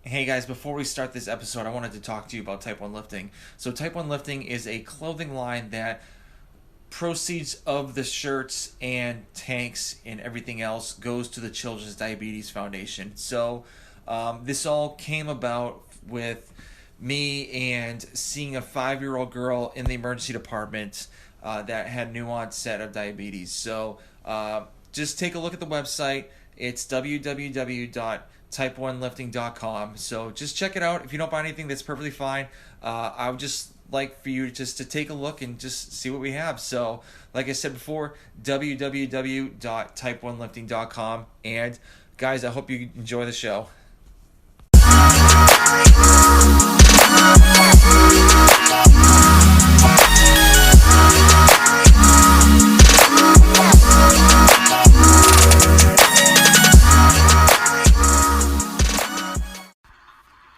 Hey guys, before we start this episode, I wanted to talk to you about Type 1 Lifting. So Type 1 Lifting is a clothing line that proceeds of the shirts and tanks and everything else goes to the Children's Diabetes Foundation. So this all came about with me and seeing a 5-year-old girl in the emergency department that had new onset of diabetes. So just take a look at the website. It's www.type1lifting.com. So just check it out. If you don't buy anything, that's perfectly fine. I would just like for you just to take a look and just see what we have. So like I said before, www.type1lifting.com. And guys, I hope you enjoy the show.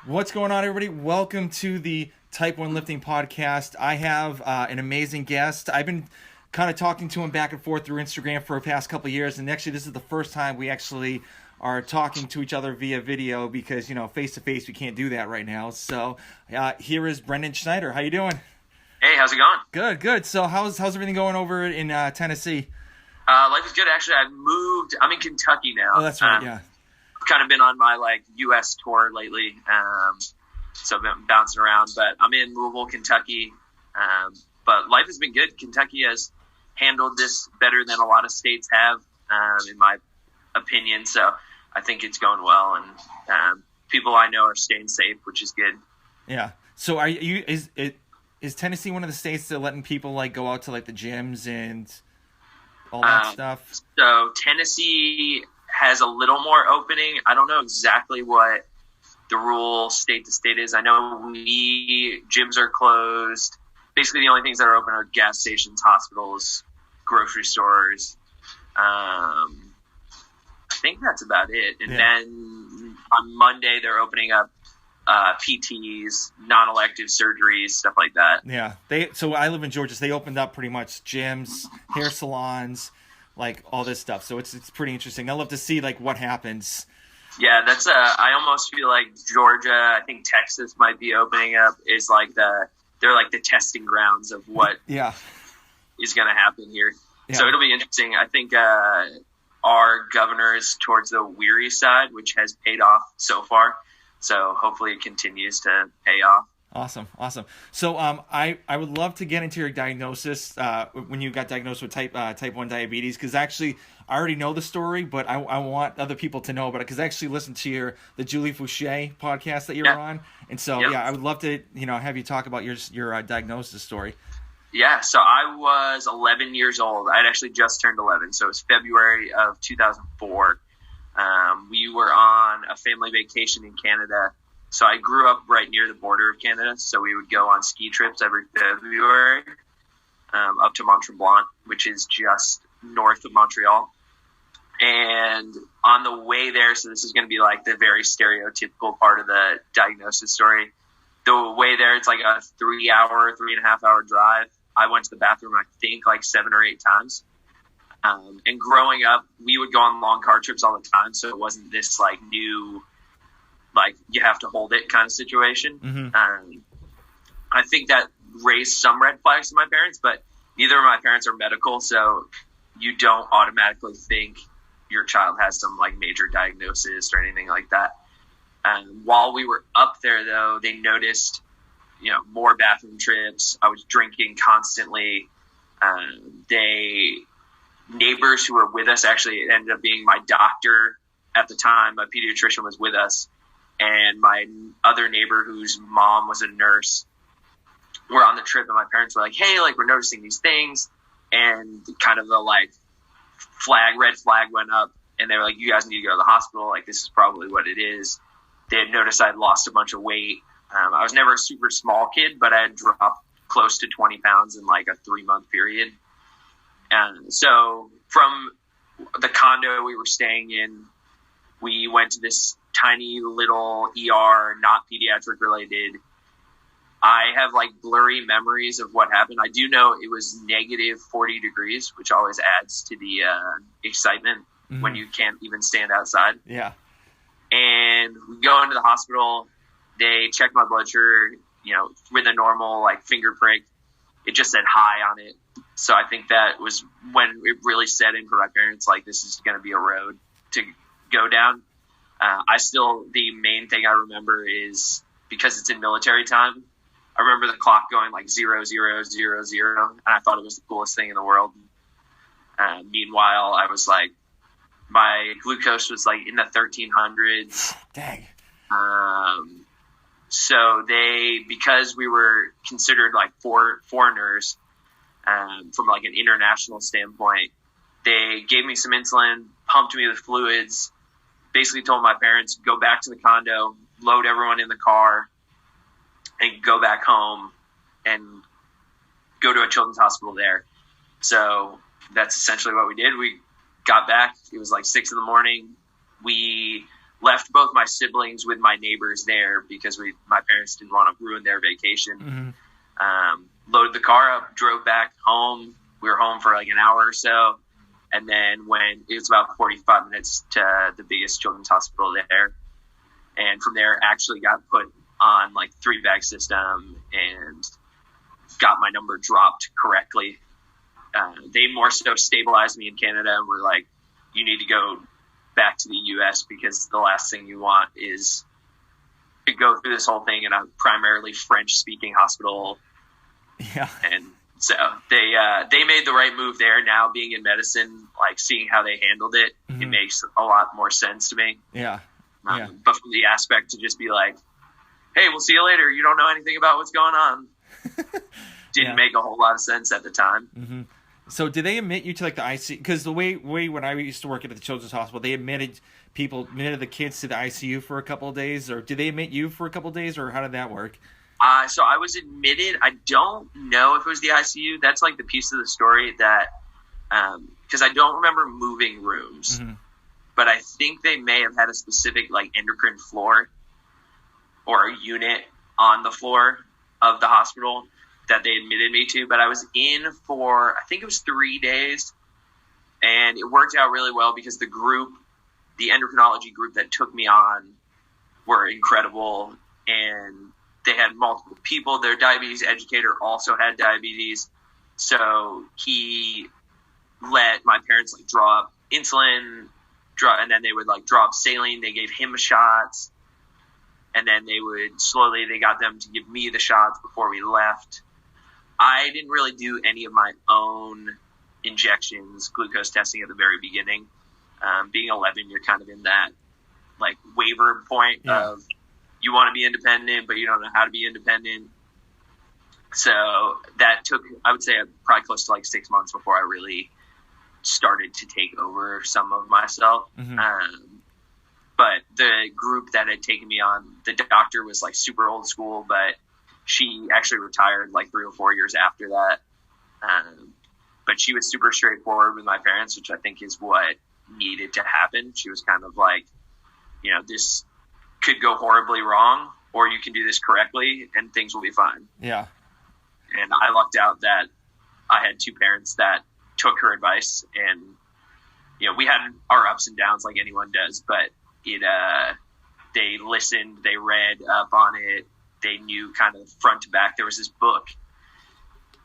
What's going on, everybody? Welcome to the Type 1 Lifting Podcast. I have an amazing guest. I've been kind of talking to him back and forth through Instagram for the past couple of years, and actually this is the first time we actually are talking to each other via video because, you know, face-to-face we can't do that right now. So here is Brendan Snyder. How you doing? Hey, how's it going? Good. So how's everything going over in Tennessee? Life is good, actually. I'm in Kentucky now. Oh, that's right, yeah. I've kind of been on my U.S. tour lately, so I've been bouncing around. But I'm in Louisville, Kentucky. But life has been good. Kentucky has handled this better than a lot of states have, in my opinion. So I think it's going well, and people I know are staying safe, which is good. Yeah. So is Tennessee one of the states that are letting people go out to the gyms and all that stuff? So Tennessee has a little more opening. I don't know exactly what the rule state to state is. I know gyms are closed. Basically, the only things that are open are gas stations, hospitals, grocery stores. I think that's about it. And then on Monday, they're opening up PTs, non-elective surgeries, stuff like that. Yeah. So I live in Georgia. So they opened up pretty much gyms, hair salons, all this stuff. So it's pretty interesting. I love to see what happens. Yeah, that's I almost feel like Georgia, I think Texas might be opening up, is they're the testing grounds of what is going to happen here. Yeah. So it'll be interesting. I think our governor is towards the weary side, which has paid off so far. So hopefully it continues to pay off. Awesome. So I would love to get into your diagnosis when you got diagnosed with type 1 diabetes, because actually I already know the story, but I want other people to know about it, because I actually listened to the Julie Fouché podcast that you were on, and so I would love to have you talk about your diagnosis story. Yeah, so I was 11 years old. I had actually just turned 11, so it was February of 2004. We were on a family vacation in Canada. So I grew up right near the border of Canada, so we would go on ski trips every February up to Mont Tremblant, which is just north of Montreal. And on the way there, so this is going to be the very stereotypical part of the diagnosis story. The way there, it's a 3.5 hour drive. I went to the bathroom, I think, 7 or 8 times. And growing up, we would go on long car trips all the time, so it wasn't this new you have to hold it kind of situation. Mm-hmm. I think that raised some red flags to my parents, but neither of my parents are medical, so you don't automatically think your child has some major diagnosis or anything like that. While we were up there, though, they noticed more bathroom trips. I was drinking constantly. Neighbors who were with us, actually, it ended up being my doctor at the time. My pediatrician was with us, and my other neighbor whose mom was a nurse were on the trip, and my parents were like, hey, we're noticing these things, and kind of the red flag went up, and they were like, you guys need to go to the hospital, this is probably what it is. They had noticed I'd lost a bunch of weight. I was never a super small kid, but I had dropped close to 20 pounds in a 3-month period. And so from the condo we were staying in, we went to this tiny little ER, not pediatric related. I have blurry memories of what happened. I do know it was negative 40 degrees, which always adds to the excitement when you can't even stand outside. Yeah. And we go into the hospital. They check my blood sugar, with a normal like finger prick. It just said high on it. So I think that was when it really set in for my parents, like, this is going to be a road to go down. The main thing I remember is, because it's in military time, I remember the clock going like 0000, and I thought it was the coolest thing in the world. Meanwhile, I was like, my glucose was like in the 1300s. Dang. So because we were considered like foreigners, from like an international standpoint, they gave me some insulin, pumped me with fluids, basically told my parents, go back to the condo, load everyone in the car, and go back home and go to a children's hospital there. So that's essentially what we did. We got back. It was like 6 a.m. We left both my siblings with my neighbors there because my parents didn't want to ruin their vacation. Mm-hmm. Loaded the car up, drove back home. We were home for like an hour or so. And then when it was about 45 minutes to the biggest children's hospital there. And from there, actually got put on like 3-bag system and got my number dropped correctly. They more so stabilized me in Canada and were like, you need to go back to the U.S. because the last thing you want is to go through this whole thing in a primarily French-speaking hospital. Yeah. And so they made the right move there. Now, being in medicine, like seeing how they handled it, mm-hmm. It makes a lot more sense to me. Yeah. But from the aspect to just be like, hey, we'll see you later. You don't know anything about what's going on. Didn't make a whole lot of sense at the time. Mm-hmm. So did they admit you to like the ICU? Because the way when I used to work at the children's hospital, they admitted the kids to the ICU for a couple of days, or did they admit you for a couple of days, or how did that work? So I was admitted. I don't know if it was the ICU. That's like the piece of the story that, because I don't remember moving rooms, mm-hmm. but I think they may have had a specific like endocrine floor or a unit on the floor of the hospital that they admitted me to. But I was in for, I think it was 3 days, and it worked out really well because the endocrinology group that took me on were incredible, and they had multiple people. Their diabetes educator also had diabetes. So he let my parents like draw up insulin, and then they would like draw up saline. They gave him shots, and then they got them to give me the shots before we left. I didn't really do any of my own injections, glucose testing at the very beginning. Being 11, you're kind of in that like waiver point of you want to be independent, but you don't know how to be independent. So that took, I would say, probably close to like 6 months before I really started to take over some of myself. Mm-hmm. But the group that had taken me on, the doctor was like super old school, but she actually retired like 3 or 4 years after that. But she was super straightforward with my parents, which I think is what needed to happen. She was kind of like, this could go horribly wrong, or you can do this correctly and things will be fine. Yeah. And I lucked out that I had 2 parents that took her advice, and, we had our ups and downs like anyone does, but they listened, they read up on it. They knew kind of front to back. There was this book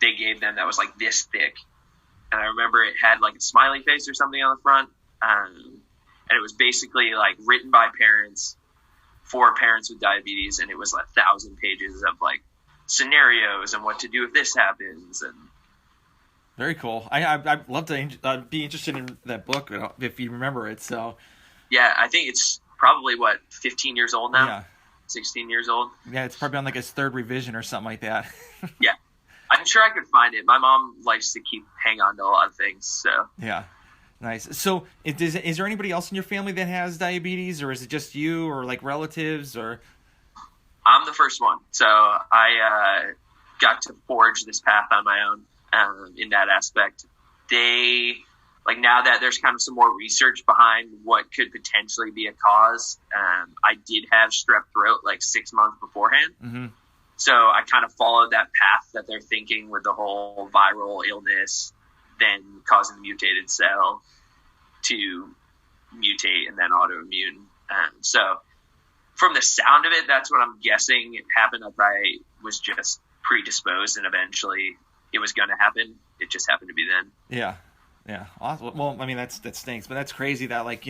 they gave them that was like this thick. And I remember it had like a smiley face or something on the front. And it was basically like written by parents for parents with diabetes. And it was 1,000 pages of like scenarios and what to do if this happens. And very cool. I'd love to be interested in that book if you remember it. So yeah, I think it's probably 15 years old now. Yeah. 16 years old. Yeah, it's probably on like his 3rd revision or something like that. Yeah. I'm sure I could find it. My mom likes to hang on to a lot of things, so. Yeah. Nice. So is there anybody else in your family that has diabetes, or is it just you or like relatives or? I'm the first one. So I got to forge this path on my own in that aspect. Now that there's kind of some more research behind what could potentially be a cause, I did have strep throat like 6 months beforehand. Mm-hmm. So I kind of followed that path that they're thinking with the whole viral illness, then causing the mutated cell to mutate and then autoimmune. So from the sound of it, that's what I'm guessing happened. If I was just predisposed and eventually it was going to happen. It just happened to be then. Yeah. Yeah. Awesome. Well, I mean, that stinks, but that's crazy that, like,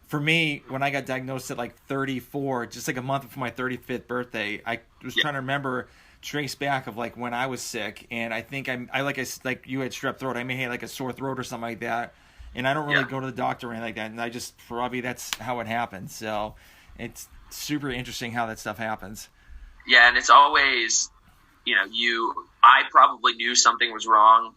for me, when I got diagnosed at like 34, just like a month before my 35th birthday, I was trying to remember, trace back of like when I was sick. And I think like you had strep throat. I may have like a sore throat or something like that. And I don't really go to the doctor or anything like that. And I just, probably that's how it happened. So it's super interesting how that stuff happens. Yeah. And it's always, I probably knew something was wrong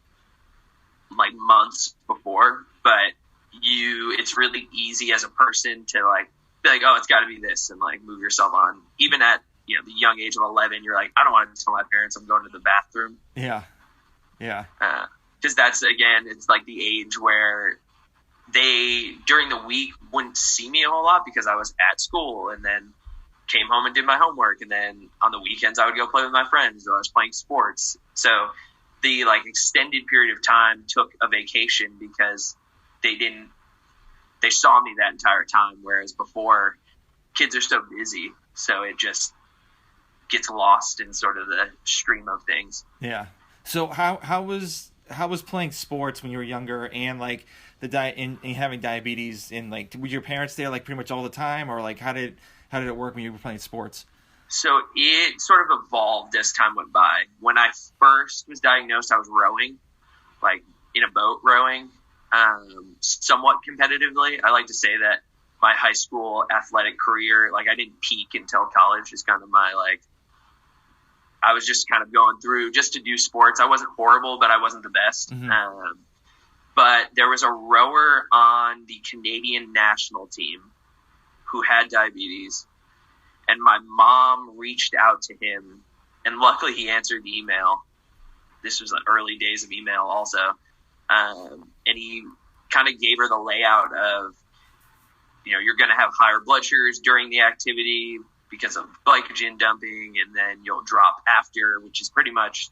like months before, but it's really easy as a person to like be like, oh, it's got to be this, and like move yourself on. Even at the young age of 11, you're like, I don't want to tell my parents I'm going to the bathroom. Yeah. Because that's, again, it's like the age where they during the week wouldn't see me a whole lot because I was at school, and then came home and did my homework, and then on the weekends I would go play with my friends, or I was playing sports. So the like extended period of time took a vacation because they saw me that entire time, whereas before, kids are so busy, so it just gets lost in sort of the stream of things. Yeah. So how was playing sports when you were younger, and like the diet and having diabetes, and like were your parents there like pretty much all the time, or like how did it work when you were playing sports? So it sort of evolved as time went by. When I first was diagnosed, I was rowing, like in a boat rowing, somewhat competitively. I like to say that my high school athletic career, like I didn't peak until college, is kind of my like, I was just kind of going through just to do sports. I wasn't horrible, but I wasn't the best. Mm-hmm. But there was a rower on the Canadian national team who had diabetes, and my mom reached out to him, and luckily he answered the email. This was the early days of email also. And he kind of gave her the layout of, you're going to have higher blood sugars during the activity because of glycogen dumping, and then you'll drop after, which is pretty much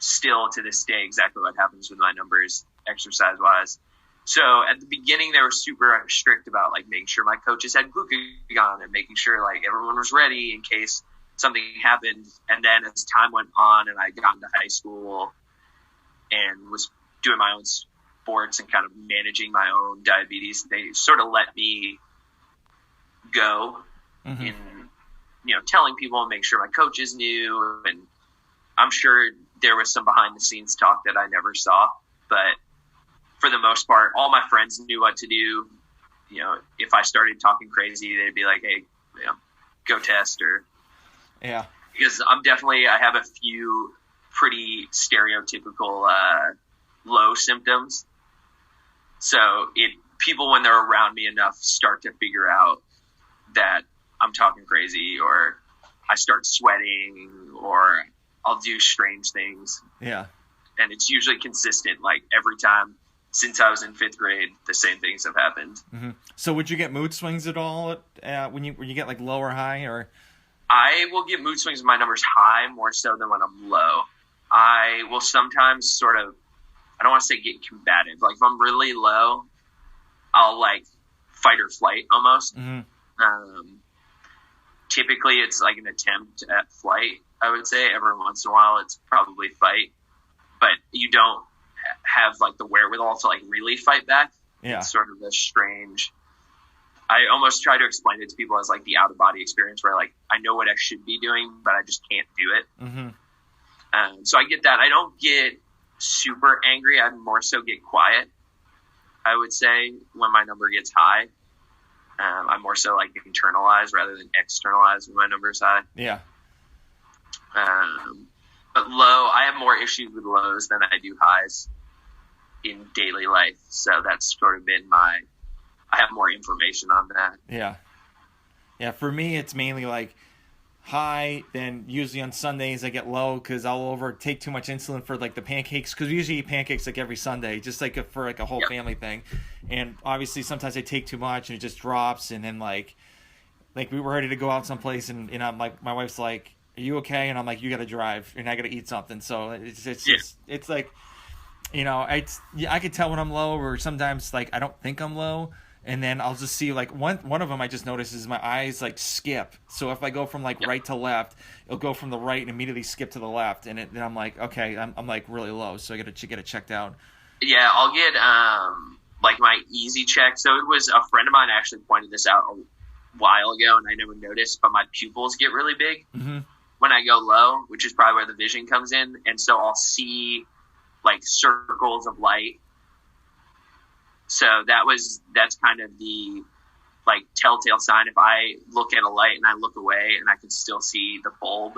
still to this day exactly what happens with my numbers exercise wise. So at the beginning, they were super strict about like making sure my coaches had glucagon and making sure like everyone was ready in case something happened. And then as time went on and I got into high school and was doing my own sports and kind of managing my own diabetes, they sort of let me go in, telling people and make sure my coaches knew. And I'm sure there was some behind the scenes talk that I never saw, but for the most part, all my friends knew what to do. If I started talking crazy, they'd be like, hey, go test, or because I have a few pretty stereotypical low symptoms. So people, when they're around me enough, start to figure out that I'm talking crazy, or I start sweating, or I'll do strange things. Yeah. And it's usually consistent, like every time since I was in 5th grade, the same things have happened. Mm-hmm. So would you get mood swings at all when you get like low or high, or? I will get mood swings when my number's high more so than when I'm low. I will sometimes sort of, I don't want to say get combative. Like if I'm really low, I'll like fight or flight almost. Mm-hmm. Typically it's like an attempt at flight, I would say. Every once in a while it's probably fight, but you don't have like the wherewithal to like really fight back. Yeah. It's sort of a strange, I almost try to explain it to people as like the out of body experience where like I know what I should be doing, but I just can't do it. Mm-hmm. So I get that. I don't get super angry. I more so get quiet, I would say, when my number gets high. I more so like internalize rather than externalize when my number is high. Yeah. But low, I have more issues with lows than I do highs in daily life. So that's sort of been I have more information on that. Yeah. Yeah. For me, it's mainly like high, then usually on Sundays I get low because I'll take too much insulin for like the pancakes, because we usually eat pancakes like every Sunday, just like for like a whole family thing. And obviously sometimes I take too much and it just drops, and then like we were ready to go out someplace, and I'm like, my wife's like, are you okay? And I'm like, you got to drive and I got to eat something. So it's like, I could tell when I'm low, or sometimes like I don't think I'm low, and then I'll just see like one of them I just noticed is my eyes like skip. So if I go from like right to left, it'll go from the right and immediately skip to the left, and then I'm like, okay, I'm like really low, so I gotta get it checked out. Yeah, I'll get like my easy check. So it was a friend of mine actually pointed this out a while ago, and I never noticed, but my pupils get really big when I go low, which is probably where the vision comes in, and so I'll see like circles of light. So that's kind of the like telltale sign. If I look at a light and I look away and I can still see the bulb,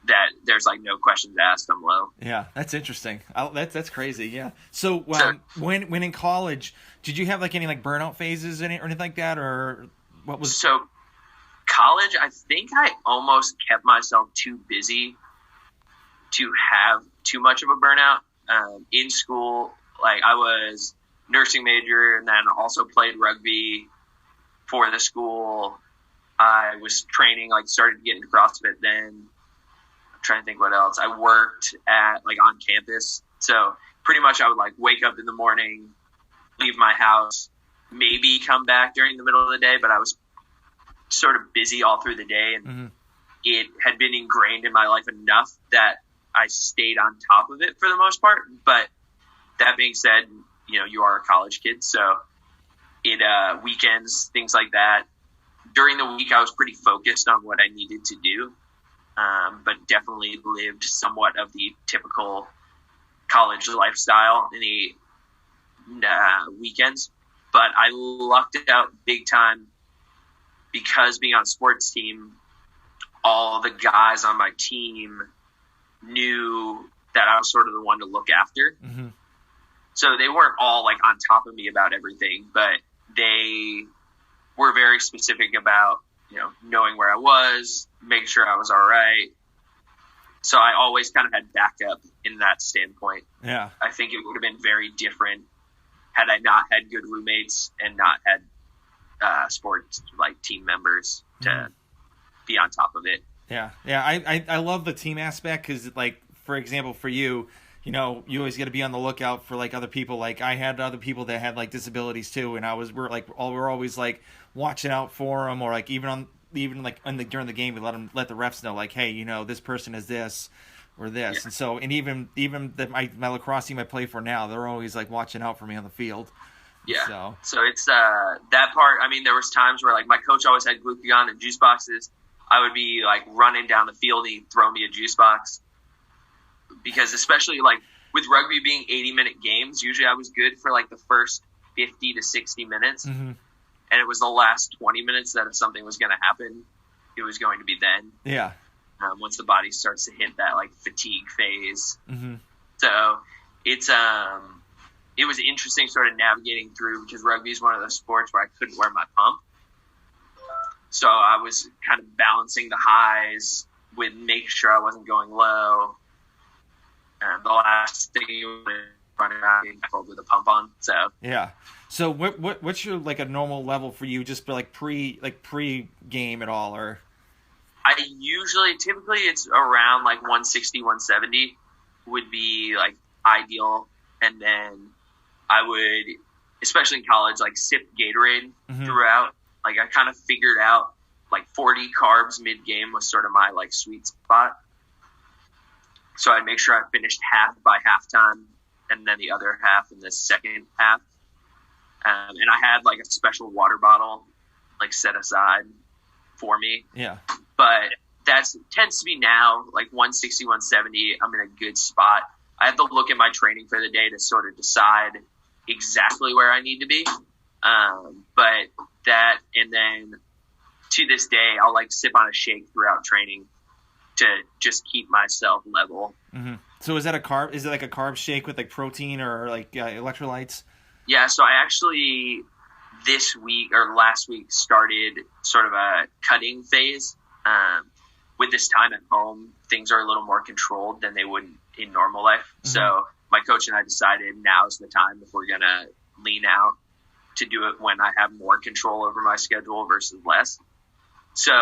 that there's like no questions asked, I'm low. Yeah, that's interesting. That's crazy. Yeah. So when in college, did you have like any like burnout phases or anything like that, or what was? So college, I think I almost kept myself too busy to have too much of a burnout. In school, like I was nursing major and then also played rugby for the school. I was training, like started to get into CrossFit then. I'm trying to think what else. I worked at like on campus. So pretty much I would like wake up in the morning, leave my house, maybe come back during the middle of the day, but I was sort of busy all through the day, and it had been ingrained in my life enough that I stayed on top of it for the most part. But that being said, you know, you are a college kid, so it weekends, things like that. During the week, I was pretty focused on what I needed to do, but definitely lived somewhat of the typical college lifestyle in the weekends. But I lucked out big time because being on a sports team, all the guys on my team knew that I was sort of the one to look after. So they weren't all like on top of me about everything, but they were very specific about, you know, knowing where I was, making sure I was all right. So I always kind of had backup in that standpoint. Yeah. I think it would have been very different had I not had good roommates and not had sports like team members to be on top of it. Yeah. I love the team aspect because, like, for example, for you, you know, you always got to be on the lookout for like other people. Like I had other people that had like disabilities too, and we're always like watching out for them, or like during the game we let the refs know like, hey, you know, this person is this or this, and so even my lacrosse team I play for now, they're always like watching out for me on the field. Yeah. So it's that part. I mean, there was times where like my coach always had glucagon and juice boxes. I would be like running down the field, he'd throw me a juice box. Because especially like with rugby being 80-minute games, usually I was good for like the first 50 to 60 minutes. And it was the last 20 minutes that if something was going to happen, it was going to be then. Yeah. Once the body starts to hit that like fatigue phase. So it's it was interesting sort of navigating through, because rugby is one of those sports where I couldn't wear my pump. So I was kind of balancing the highs with making sure I wasn't going low. And the last thing you want to run around being cold with a pump on. So yeah. So what's your like a normal level for you, just for like pre game at all, or? I typically it's around like 160, 170 would be like ideal, and then I would, especially in college, like sip Gatorade throughout. Like I kind of figured out like 40 carbs mid game was sort of my like sweet spot. So I'd make sure I finished half by halftime and then the other half in the second half. And I had like a special water bottle like set aside for me. Yeah. But tends to be now like 160, 170. I'm in a good spot. I have to look at my training for the day to sort of decide exactly where I need to be. But that, and then to this day, I'll like sip on a shake throughout training to just keep myself level. So is that a carb? Is it like a carb shake with like protein or like electrolytes? Yeah. So I actually this week or last week started sort of a cutting phase. With this time at home, things are a little more controlled than they would in normal life. So my coach and I decided now's the time if we're going to lean out to do it when I have more control over my schedule versus less. So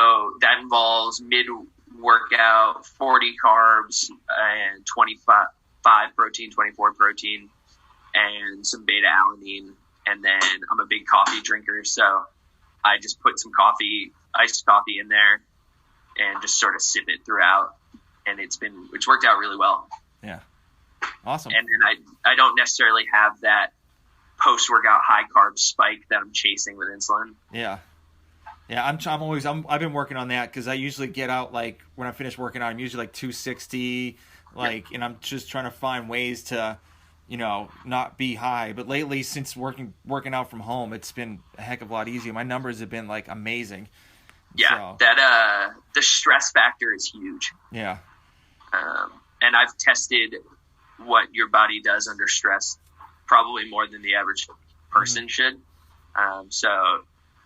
that involves mid-workout, 40 carbs and 25 protein, 24 protein, and some beta-alanine And then I'm a big coffee drinker, so I just put some iced coffee in there and just sort of sip it throughout. And it's worked out really well. Yeah. Awesome. And then I don't necessarily have that post-workout high carb spike that I'm chasing with insulin. Yeah. Yeah, I've been working on that because I usually get out, like, when I finish working out, I'm usually like 260, and I'm just trying to find ways to, not be high. But lately, since working out from home, it's been a heck of a lot easier. My numbers have been, like, amazing. Yeah, so. The stress factor is huge. Yeah. And I've tested what your body does under stress probably more than the average person should. So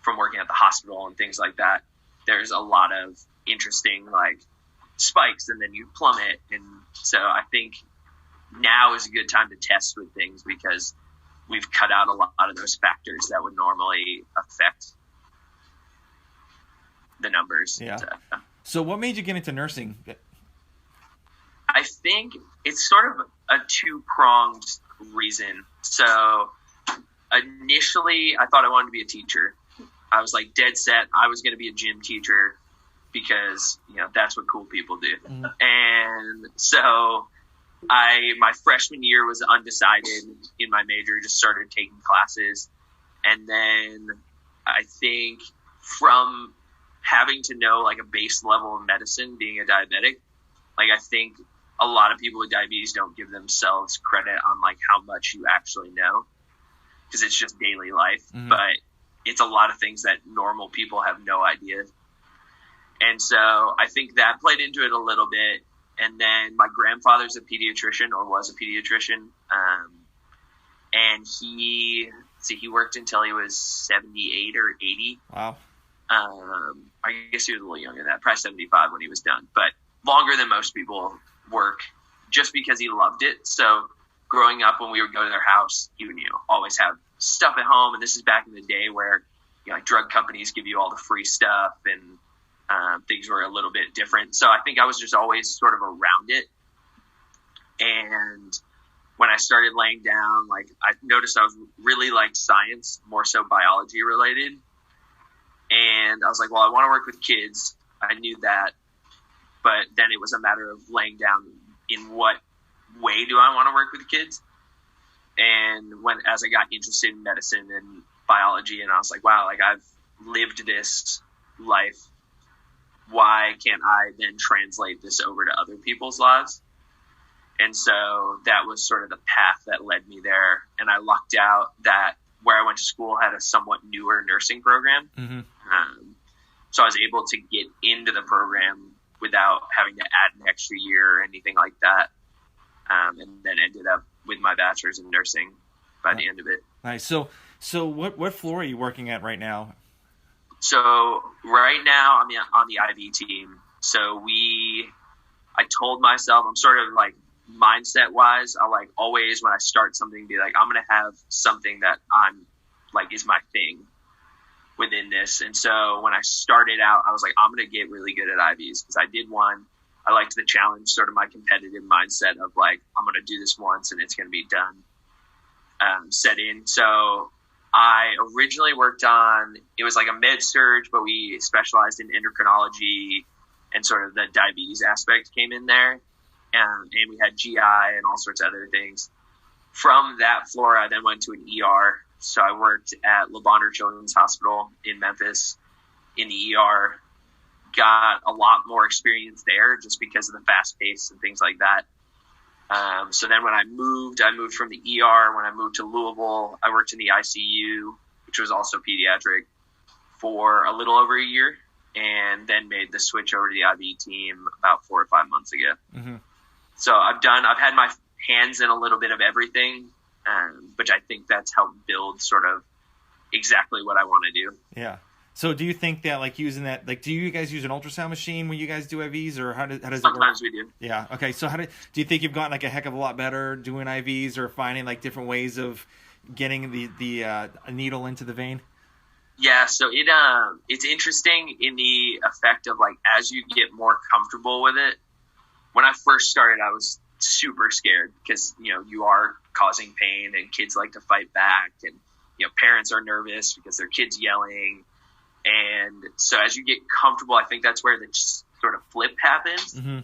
from working at the hospital and things like that, there's a lot of interesting like spikes and then you plummet. And so I think now is a good time to test with things because we've cut out a lot of those factors that would normally affect the numbers. Yeah. So what made you get into nursing? I think it's sort of a two-pronged reason. So initially I thought I wanted to be a teacher. I was like dead set. I was going to be a gym teacher because, that's what cool people do. And so my freshman year was undecided in my major, just started taking classes. And then I think from having to know like a base level of medicine, being a diabetic, like I think a lot of people with diabetes don't give themselves credit on like how much you actually know because it's just daily life. But it's a lot of things that normal people have no idea. And so I think that played into it a little bit. And then my grandfather's a pediatrician or was a pediatrician. And he worked until he was 78 or 80. Wow. I guess he was a little younger than that, probably 75 when he was done, but longer than most people work just because he loved it. So growing up when we would go to their house, he would, always have stuff at home. And this is back in the day where, like drug companies give you all the free stuff and things were a little bit different. So I think I was just always sort of around it. And when I started laying down, like I noticed I was really liked science, more so biology related. And I was like, well, I want to work with kids. I knew that. But then it was a matter of laying down in what way do I want to work with kids? And as I got interested in medicine and biology, and I was like, wow, like I've lived this life. Why can't I then translate this over to other people's lives? And so that was sort of the path that led me there. And I lucked out that where I went to school had a somewhat newer nursing program. So I was able to get into the program without having to add an extra year or anything like that. And then ended up with my bachelor's in nursing by the end of it. Nice. So what floor are you working at right now? So right now I'm on the IV team. So I told myself, I'm sort of like mindset wise, I like always when I start something be like, I'm going to have something that I'm like is my thing within this. And so when I started out, I was like, I'm going to get really good at IVs because I did one. I liked the challenge, sort of my competitive mindset of like, I'm going to do this once and it's going to be done, set in. So I originally worked on, it was like a med surge, but we specialized in endocrinology and sort of the diabetes aspect came in there. And we had GI and all sorts of other things. From that floor, I then went to an ER. So I worked at Le Bonheur Children's Hospital in Memphis in the ER. Got a lot more experience there just because of the fast pace and things like that. So then when I moved from the ER. When I moved to Louisville, I worked in the ICU, which was also pediatric, for a little over a year, and then made the switch over to the IV team about 4 or 5 months ago. So I've had my hands in a little bit of everything, which I think that's helped build sort of exactly what I want to do. Yeah. So do you think that like using that, like, do you guys use an ultrasound machine when you guys do IVs, or how does it work? Sometimes we do. Yeah. Okay. So do you think you've gotten like a heck of a lot better doing IVs or finding like different ways of getting the needle into the vein? Yeah. So it's interesting in the effect of like, as you get more comfortable with it. When I first started, I was super scared because, you are causing pain and kids like to fight back and parents are nervous because their kid's yelling. And so as you get comfortable, I think that's where the sort of flip happens. Mm-hmm.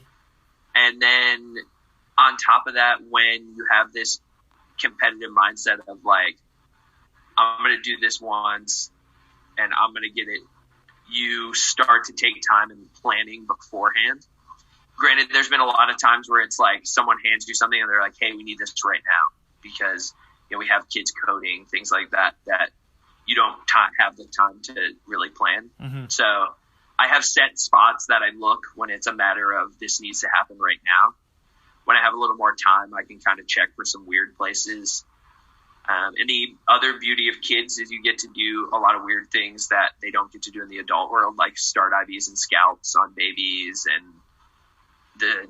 And then on top of that, when you have this competitive mindset of like, I'm going to do this once and I'm going to get it, you start to take time in planning beforehand. Granted, there's been a lot of times where it's like someone hands you something and they're like, hey, we need this right now because we have kids coding, things like that you don't have the time to really plan. Mm-hmm. So I have set spots that I look when it's a matter of this needs to happen right now. When I have a little more time, I can kind of check for some weird places. And the other beauty of kids is you get to do a lot of weird things that they don't get to do in the adult world, like start IVs and scalps on babies and the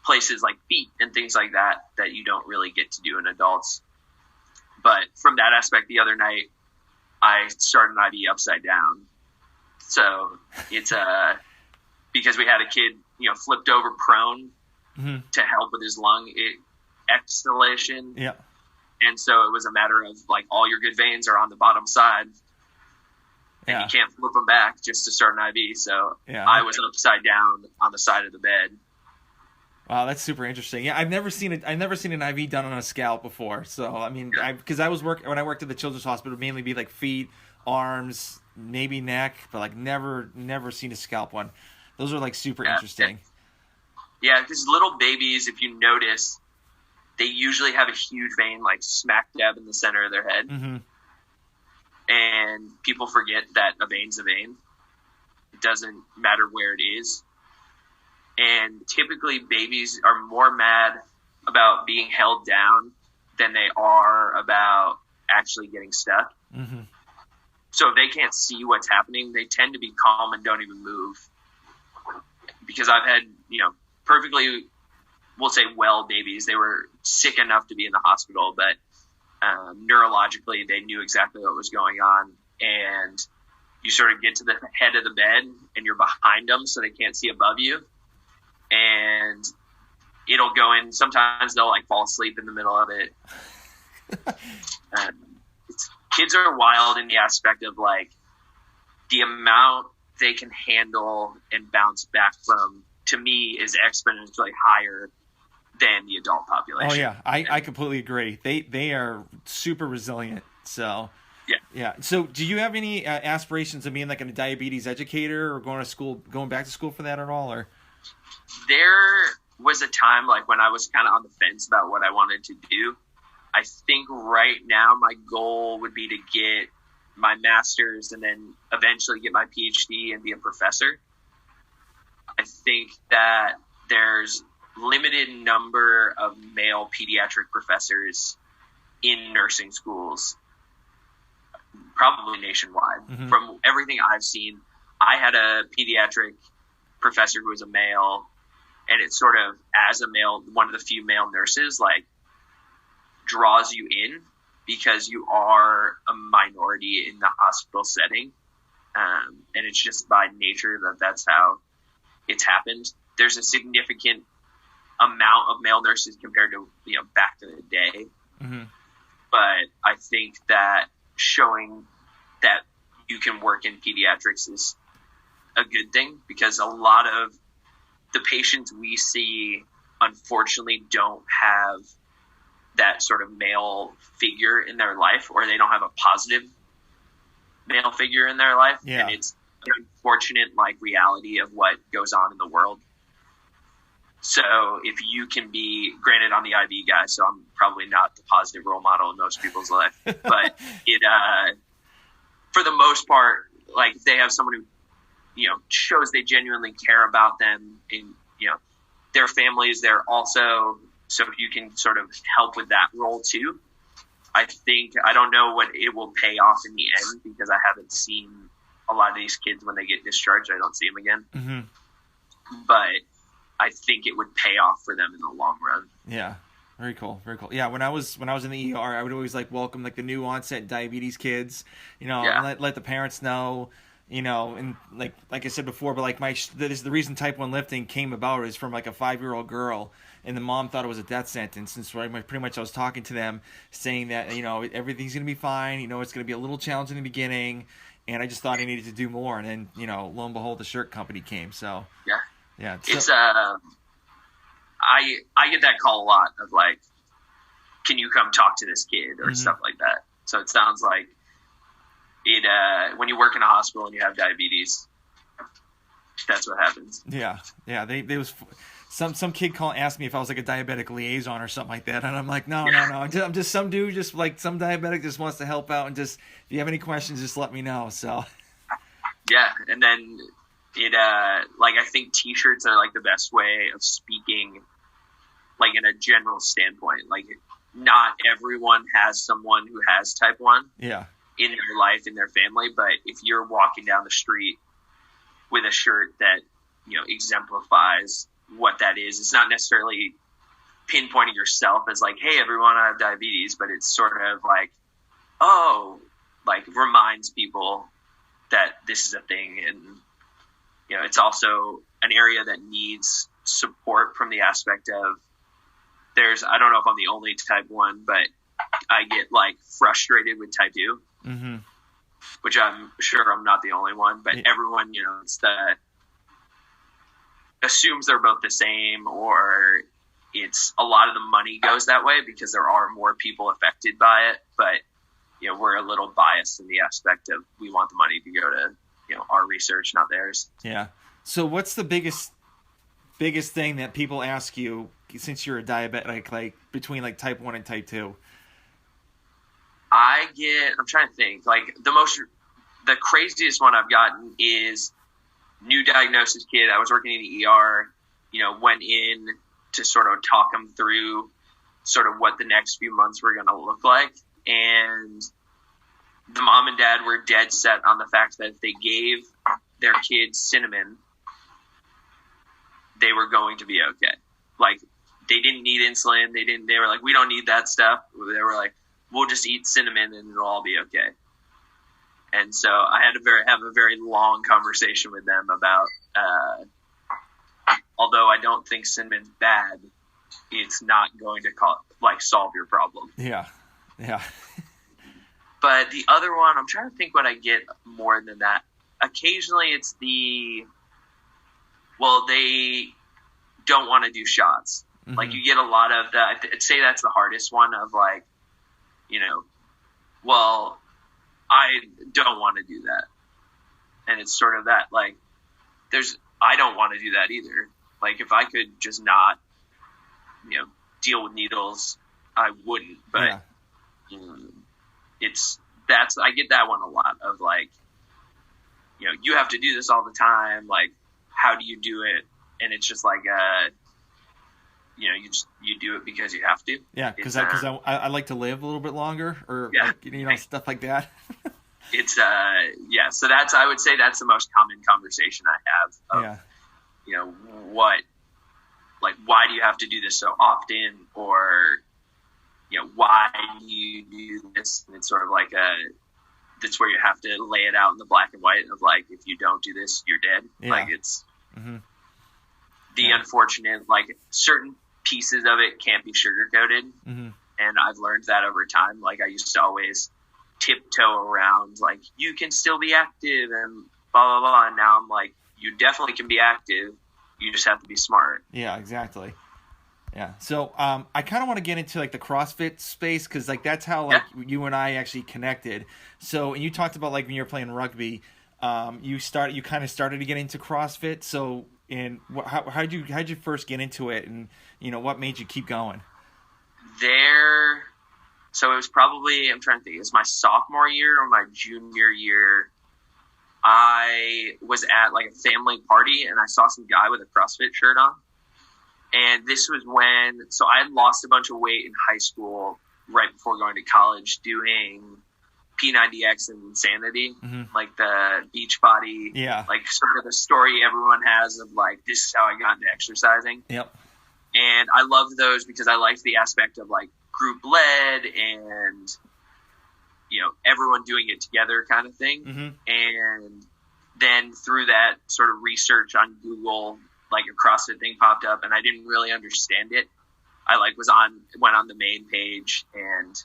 places like feet and things like that you don't really get to do in adults. But from that aspect, the other night, I started an IV upside down. So it's because we had a kid, flipped over prone mm-hmm. to help with his lung exhalation. Yeah. And so it was a matter of like all your good veins are on the bottom side. And you can't flip them back just to start an IV. So I was upside down on the side of the bed. Wow, that's super interesting. Yeah, I've never seen an IV done on a scalp before. So I mean, because when I worked at the Children's Hospital, it'd mainly be like feet, arms, maybe neck, but like never seen a scalp one. Those are like super interesting. Yeah, because little babies, if you notice, they usually have a huge vein like smack dab in the center of their head. Mm-hmm. And people forget that a vein's a vein. It doesn't matter where it is. And typically babies are more mad about being held down than they are about actually getting stuck. Mm-hmm. So if they can't see what's happening, they tend to be calm and don't even move. Because I've had, perfectly, we'll say well babies. They were sick enough to be in the hospital, but neurologically they knew exactly what was going on. And you sort of get to the head of the bed and you're behind them so they can't see above you. And it'll go in. Sometimes they'll like fall asleep in the middle of it. Kids are wild in the aspect of like the amount they can handle and bounce back from, to me, is exponentially higher than the adult population. Oh yeah, I completely agree. They are super resilient. So yeah. So do you have any aspirations of being like a diabetes educator or going back to school for that at all, or? There was a time like when I was kind of on the fence about what I wanted to do. I think right now my goal would be to get my master's and then eventually get my PhD and be a professor. I think that there's limited number of male pediatric professors in nursing schools, probably nationwide. Mm-hmm. From everything I've seen, I had a pediatric professor who was a male, and it's sort of, as a male, one of the few male nurses, like, draws you in because you are a minority in the hospital setting. And it's just by nature that's how it's happened. There's a significant amount of male nurses compared to, back in the day. Mm-hmm. But I think that showing that you can work in pediatrics is a good thing, because a lot of the patients we see unfortunately don't have that sort of male figure in their life, or they don't have a positive male figure in their life. Yeah. And it's an unfortunate reality of what goes on in the world. So if you can be, granted I'm the IV guy, so I'm probably not the positive role model in most people's life, but it, for the most part, if they have someone who, shows they genuinely care about them, and, their family is there also. So if you can sort of help with that role too, I don't know what it will pay off in the end, because I haven't seen a lot of these kids when they get discharged. I don't see them again. Mm-hmm. But I think it would pay off for them in the long run. Yeah. Very cool. Very cool. Yeah. When I was in the ER, I would always welcome the new onset diabetes kids, and let the parents know, you know, and like I said before, but like the reason type 1 lifting came about is from like a 5-year-old girl, and the mom thought it was a death sentence. And so pretty much I was talking to them saying that, you know, everything's going to be fine. You know, it's going to be a little challenge in the beginning. And I just thought I needed to do more. And then, you know, lo and behold, the shirt company came. So, yeah. So, it's, I get that call a lot of like, can you come talk to this kid or stuff like that? So it sounds like when you work in a hospital and you have diabetes, that's what happens. Yeah. They was some kid asked me if I was like a diabetic liaison or something like that, and I'm like, no. I'm just some dude, just like some diabetic just wants to help out, and just if you have any questions, just let me know. So. Yeah, and then like I think T-shirts are like the best way of speaking, like in a general standpoint. Like not everyone has someone who has type 1. Yeah. In their life, in their family, but if you're walking down the street with a shirt that, you know, exemplifies what that is, it's not necessarily pinpointing yourself as like, hey, everyone, I have diabetes, but it's sort of like, reminds people that this is a thing. And, you know, it's also an area that needs support from the aspect of I don't know if I'm the only type 1, but I get like frustrated with type 2. Mm-hmm. Which I'm sure I'm not the only one, but everyone, you know, assumes they're both the same, or it's a lot of the money goes that way because there are more people affected by it. But, you know, we're a little biased in the aspect of we want the money to go to, you know, our research, not theirs. Yeah. So what's the biggest thing that people ask you since you're a diabetic, like between like type 1 and type 2? I'm trying to think, like the craziest one I've gotten is new diagnosis kid. I was working in the ER, you know, went in to sort of talk them through sort of what the next few months were going to look like. And the mom and dad were dead set on the fact that if they gave their kids cinnamon, they were going to be okay. Like they didn't need insulin. They were like, we don't need that stuff. They were like, we'll just eat cinnamon and it'll all be okay. And so I had to have a very long conversation with them about, although I don't think cinnamon's bad, it's not going to solve your problem. Yeah. But the other one, I'm trying to think what I get more than that. Occasionally it's they don't want to do shots. Mm-hmm. Like you get a lot of that. I'd say that's the hardest one of like, you know, well, I don't want to do that. And it's sort of that, like, I don't want to do that either. Like, if I could just not, you know, deal with needles, I wouldn't. But I get that one a lot of like, you know, you have to do this all the time. Like, how do you do it? And it's just like, you know, you do it because you have to. Yeah, because I like to live a little bit longer, or like, you know, stuff like that. It's so I would say that's the most common conversation I have. Of, you know, why do you have to do this so often, or you know, why do you do this? And it's sort of like that's where you have to lay it out in the black and white of like, if you don't do this, you're dead. Yeah. Like it's the unfortunate, like certain pieces of it can't be sugar coated. Mm-hmm. And I've learned that over time. Like I used to always tiptoe around like, you can still be active and blah, blah, blah. And now I'm like, you definitely can be active. You just have to be smart. Yeah, exactly. Yeah. So I kind of want to get into like the CrossFit space, because like that's how like you and I actually connected. So, and you talked about like when you were playing rugby, you kind of started to get into CrossFit. So, and how'd you first get into it, and you know what made you keep going? So it was probably, I'm trying to think, it was my sophomore year or my junior year. I was at like a family party and I saw some guy with a CrossFit shirt on. And this was so I had lost a bunch of weight in high school right before going to college doing P90X and Insanity, like the beach body, like sort of the story everyone has of like, this is how I got into exercising. Yep. And I loved those because I liked the aspect of like group led and, you know, everyone doing it together kind of thing. Mm-hmm. And then through that sort of research on Google, like a CrossFit thing popped up, and I didn't really understand it. I went on the main page and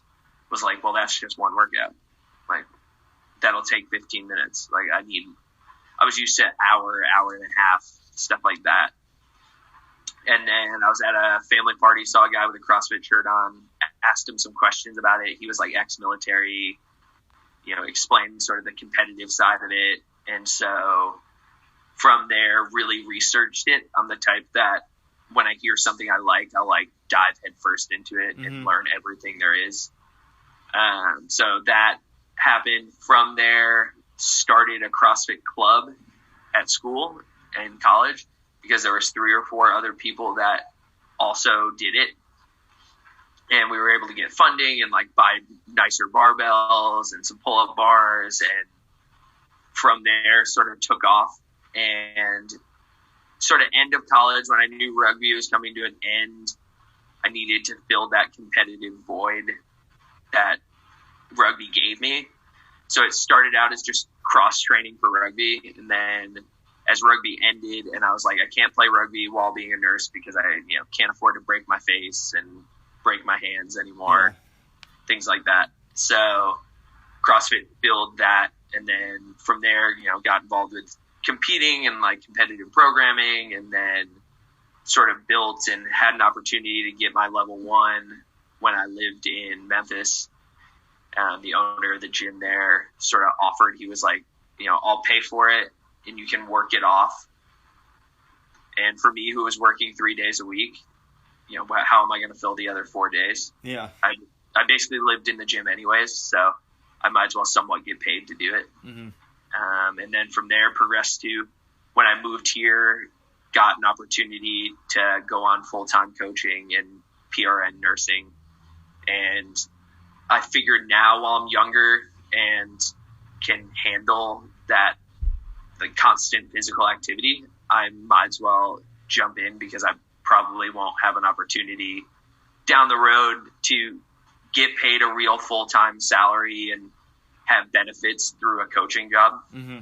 was like, well, that's just one workout. Like, that'll take 15 minutes. Like, I was used to hour and a half, stuff like that. And then I was at a family party, saw a guy with a CrossFit shirt on, asked him some questions about it. He was like ex-military, explained sort of the competitive side of it. And so from there, really researched it. I'm the type that when I hear something I like, I'll like dive headfirst into it and learn everything there is. So that happened. From there, started a CrossFit club at school and college because there was 3 or 4 other people that also did it. And we were able to get funding and like buy nicer barbells and some pull-up bars. And from there sort of took off. And sort of end of college, when I knew rugby was coming to an end, I needed to fill that competitive void that rugby gave me. So it started out as just cross training for rugby. And then as rugby ended and I was like, I can't play rugby while being a nurse because I can't afford to break my face and break my hands anymore, things like that. So CrossFit filled that. And then from there, got involved with competing and like competitive programming, and then sort of built and had an opportunity to get my level 1 when I lived in Memphis. The owner of the gym there sort of offered, he was like, I'll pay for it and you can work it off. And for me, who was working 3 days a week, how am I going to fill the other 4 days? Yeah. I basically lived in the gym anyways, so I might as well somewhat get paid to do it. Mm-hmm. And then from there progressed to when I moved here, got an opportunity to go on full-time coaching and PRN nursing. And I figured now while I'm younger and can handle that, the constant physical activity, I might as well jump in because I probably won't have an opportunity down the road to get paid a real full-time salary and have benefits through a coaching job. Mm-hmm.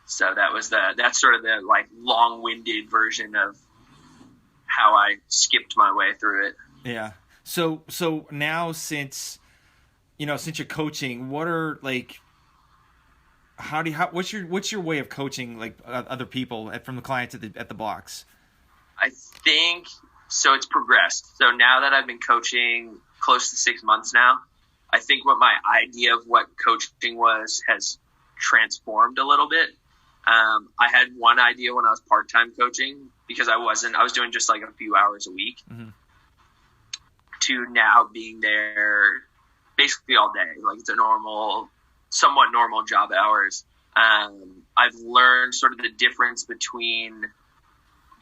So that's sort of the like long-winded version of how I skipped my way through it. Yeah. So now since you're coaching, what are like, what's your way of coaching like other people from the clients at the box? I think so. It's progressed. So now that I've been coaching close to 6 months now, I think what my idea of what coaching was has transformed a little bit. I had one idea when I was part-time coaching because I was doing just like a few hours a week, to now being there basically all day. Like it's a somewhat normal job hours. I've learned sort of the difference between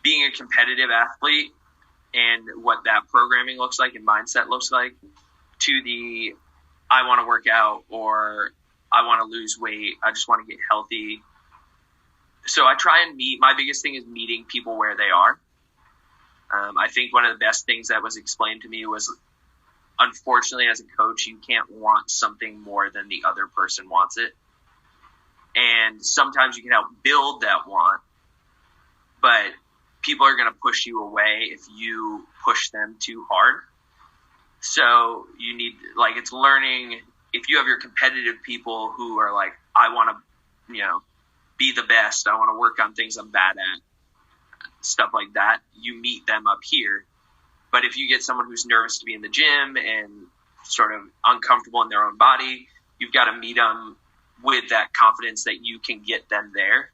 being a competitive athlete and what that programming looks like and mindset looks like to the I want to work out or I want to lose weight. I just want to get healthy. So I try and my biggest thing is meeting people where they are. I think one of the best things that was explained to me was, unfortunately, as a coach, you can't want something more than the other person wants it. And sometimes you can help build that want, but people are going to push you away if you push them too hard. So you need, like, it's learning, if you have your competitive people who are like, I want to, be the best. I want to work on things I'm bad at, stuff like that. You meet them up here. But if you get someone who's nervous to be in the gym and sort of uncomfortable in their own body, you've got to meet them with that confidence that you can get them there.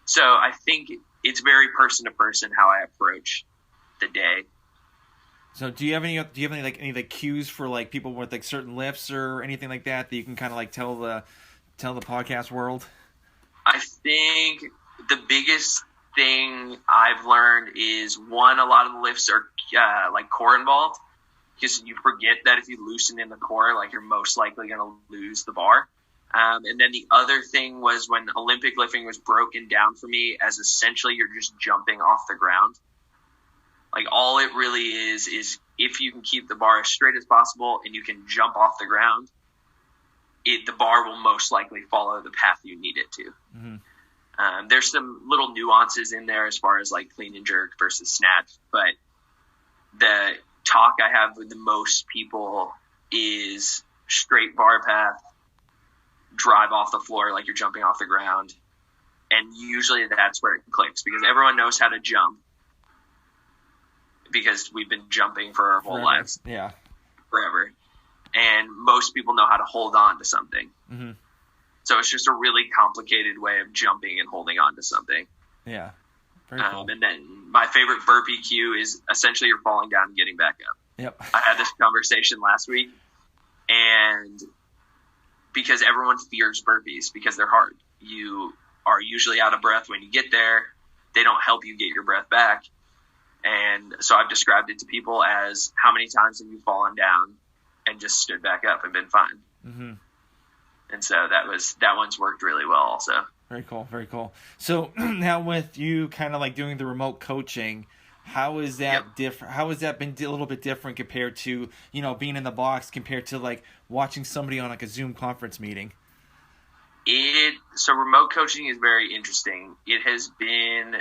So I think it's very person to person how I approach the day. So do you have any like cues for like people with like certain lifts or anything like that you can kind of like tell the podcast world? I think the biggest thing I've learned is, one, a lot of the lifts are like core involved, because you forget that if you loosen in the core, like, you're most likely going to lose the bar. And then the other thing was when Olympic lifting was broken down for me as essentially you're just jumping off the ground. Like, all it really is if you can keep the bar as straight as possible and you can jump off the ground, the bar will most likely follow the path you need it to. Mm-hmm. There's some little nuances in there as far as like clean and jerk versus snatch, but the talk I have with the most people is straight bar path, drive off the floor like you're jumping off the ground. And usually that's where it clicks, because everyone knows how to jump because we've been jumping for our whole lives. Yeah. Forever. And most people know how to hold on to something. Mm-hmm. So it's just a really complicated way of jumping and holding on to something. Yeah. Very cool. And then my favorite burpee cue is essentially you're falling down and getting back up. Yep. I had this conversation last week, and because everyone fears burpees because they're hard. You are usually out of breath when you get there. They don't help you get your breath back. And so I've described it to people as, how many times have you fallen down and just stood back up and been fine? Mm-hmm. And so that one's worked really well also. Very cool. Very cool. So now with you kind of like doing the remote coaching, how is that different? How has that been a little bit different compared to, being in the box, compared to like watching somebody on like a Zoom conference meeting? So remote coaching is very interesting. It has been,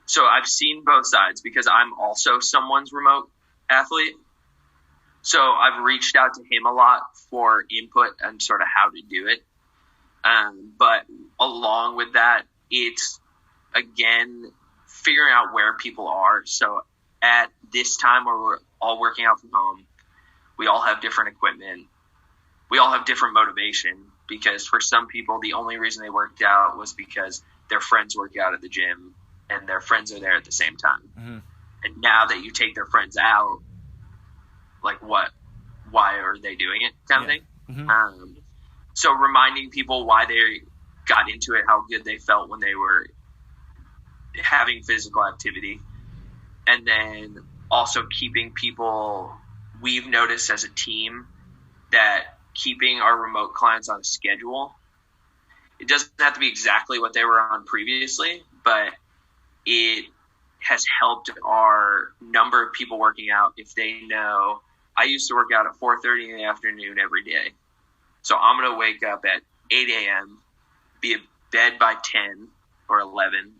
so I've seen both sides because I'm also someone's remote athlete. So I've reached out to him a lot for input and sort of how to do it. But along with that, it's, again, figuring out where people are. So at this time where we're all working out from home, we all have different equipment. We all have different motivation, because for some people, the only reason they worked out was because their friends work out at the gym and their friends are there at the same time. Mm-hmm. And now that you take their friends out, like why are they doing it kind of thing? Mm-hmm. So reminding people why they got into it, how good they felt when they were having physical activity. And then also keeping people, we've noticed as a team that keeping our remote clients on a schedule, it doesn't have to be exactly what they were on previously, but it has helped our number of people working out. If they know, I used to work out at 4:30 in the afternoon every day. So I'm going to wake up at 8 a.m., be in bed by 10 or 11,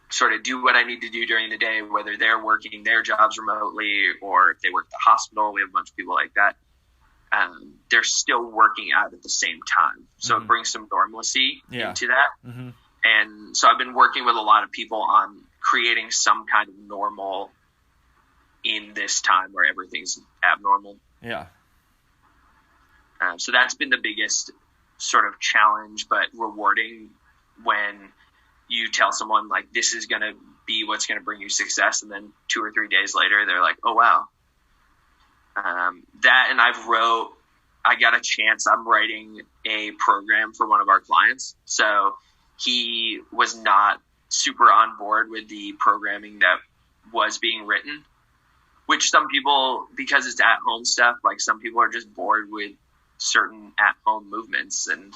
sort of do what I need to do during the day, whether they're working their jobs remotely or if they work at the hospital. We have a bunch of people like that. They're still working out at the same time. So Mm-hmm. It brings some normalcy into that. Mm-hmm. And so I've been working with a lot of people on creating some kind of normal in this time where everything's abnormal. Yeah. So that's been the biggest sort of challenge, but rewarding when you tell someone like, this is going to be what's going to bring you success. And then 2 or 3 days later, they're like, oh, wow. That, and I got a chance. I'm writing a program for one of our clients. So he was not super on board with the programming that was being written, which some people, because it's at home stuff, like some people are just bored with certain at home movements. And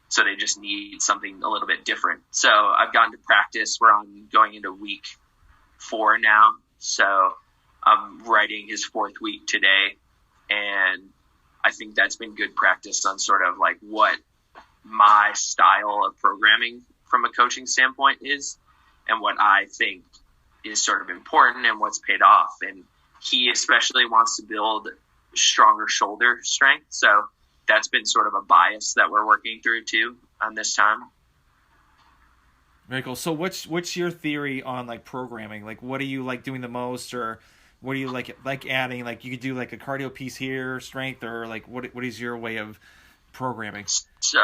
so they just need something a little bit different. So I've gotten to practice. We're going into week 4 now. So I'm writing his 4th week today. And I think that's been good practice on sort of like what my style of programming from a coaching standpoint is and what I think is sort of important and what's paid off. And he especially wants to build stronger shoulder strength. So that's been sort of a bias that we're working through too on this time. Very cool. So what's your theory on like programming? Like what are you like doing the most, or what do you like adding? Like you could do like a cardio piece here, strength, or like what is your way of programming? So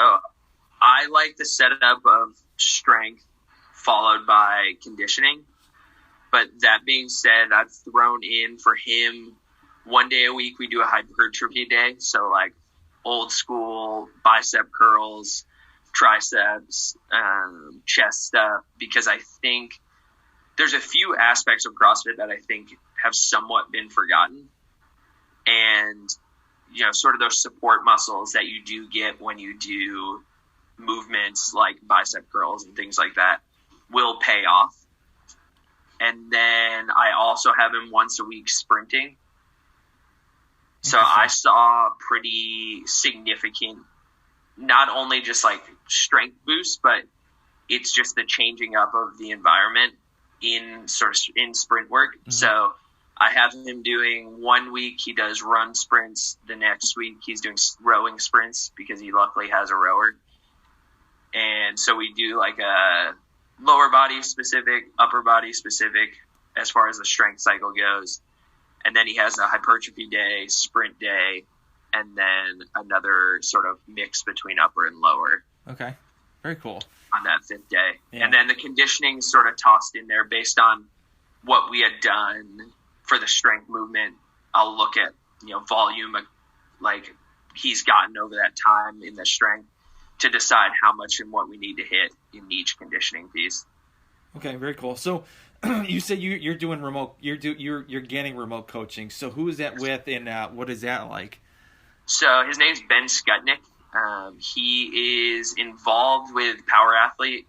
I like the setup of strength followed by conditioning. But that being said, I've thrown in for him 1 day a week, we do a hypertrophy day. So like old school bicep curls, triceps, chest stuff, because I think there's a few aspects of CrossFit that I think have somewhat been forgotten. And, sort of those support muscles that you do get when you do movements like bicep curls and things like that will pay off. And then I also have him once a week sprinting. So I saw pretty significant not only just like strength boost, but it's just the changing up of the environment in sprint work. Mm-hmm. So I have him doing 1 week, he does run sprints. The next week he's doing rowing sprints because he luckily has a rower. And so we do like a lower body specific, upper body specific as far as the strength cycle goes. And then he has a hypertrophy day, sprint day, and then another sort of mix between upper and lower. Okay. Very cool. On that 5th day. Yeah. And then the conditioning sort of tossed in there based on what we had done for the strength movement. I'll look at, volume, like he's gotten over that time in the strength to decide how much and what we need to hit in each conditioning piece. Okay, very cool. So you said you're doing remote, you're getting remote coaching. So who is that with, and what is that like? So his name's Ben Skutnik. He is involved with Power Athlete,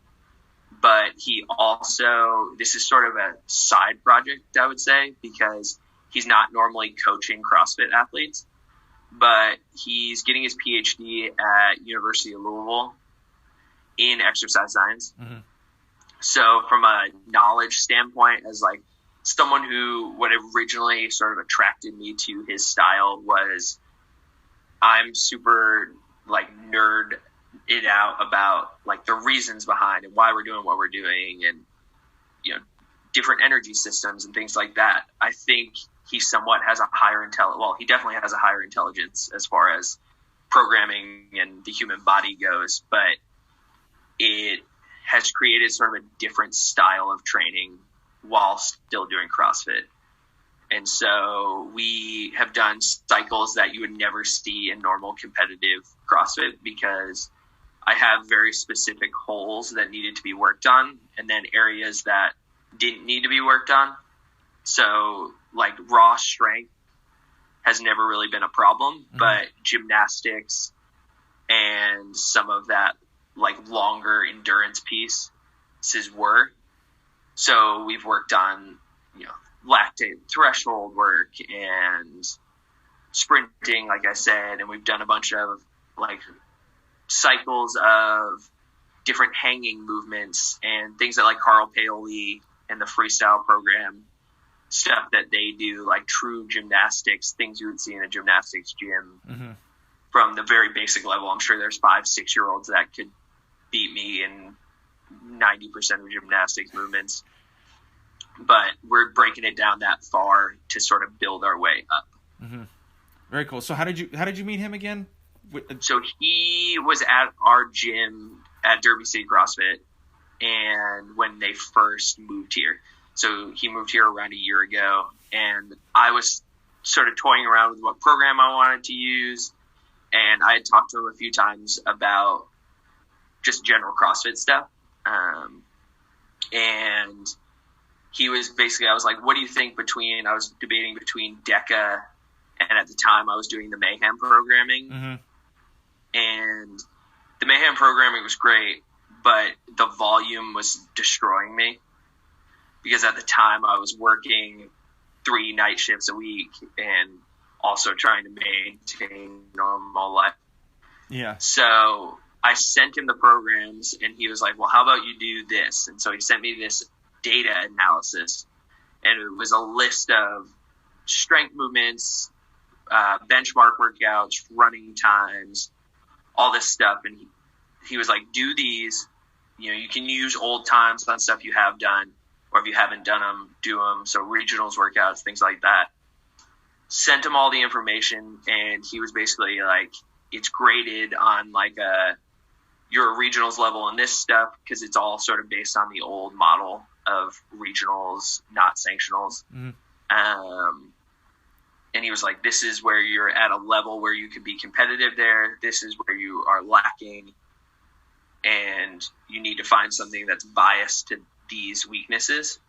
but he also, this is sort of a side project, I would say, because he's not normally coaching CrossFit athletes, but he's getting his PhD at University of Louisville in exercise science. Mm-hmm. So from a knowledge standpoint, as like someone who, what originally sort of attracted me to his style was, I'm super like nerd it out about like the reasons behind and why we're doing what we're doing, and different energy systems and things like that. I think he somewhat has a higher he definitely has a higher intelligence as far as programming and the human body goes, but it has created sort of a different style of training while still doing CrossFit. And so we have done cycles that you would never see in normal competitive CrossFit, because I have very specific holes that needed to be worked on and then areas that didn't need to be worked on. So like raw strength has never really been a problem, mm-hmm. but gymnastics and some of that like longer endurance pieces were. So we've worked on, lactate threshold work and sprinting, like I said, and we've done a bunch of like cycles of different hanging movements and things that like Carl Paoli and the freestyle program, stuff that they do, like true gymnastics, things you would see in a gymnastics gym. Mm-hmm. From the very basic level. I'm sure there's 5-6-year-olds that could beat me in 90% of gymnastics movements, but we're breaking it down that far to sort of build our way up. Mm-hmm. Very cool. So how did you meet him again? So he was at our gym at Derby City CrossFit, and when they first moved here, so he moved here around a year ago, and I was sort of toying around with what program I wanted to use, and I had talked to him a few times about just general CrossFit stuff, and he was basically, I was like, what do you think I was debating between DECA, and at the time I was doing the Mayhem programming. Mm-hmm. And the Mayhem programming was great, but the volume was destroying me, because at the time I was working 3 night shifts a week and also trying to maintain normal life. Yeah. So I sent him the programs, and he was like, well, how about you do this? And so he sent me this data analysis, and it was a list of strength movements, benchmark workouts, running times, all this stuff. And he was like, do these, you can use old times on stuff you have done, or if you haven't done them, do them. So regionals workouts, things like that. Sent him all the information, and he was basically like, it's graded on like your regionals level and this stuff, because it's all sort of based on the old model of regionals, not sanctionals. Mm-hmm. And he was like, this is where you're at a level where you could be competitive there. This is where you are lacking, and you need to find something that's biased to these weaknesses.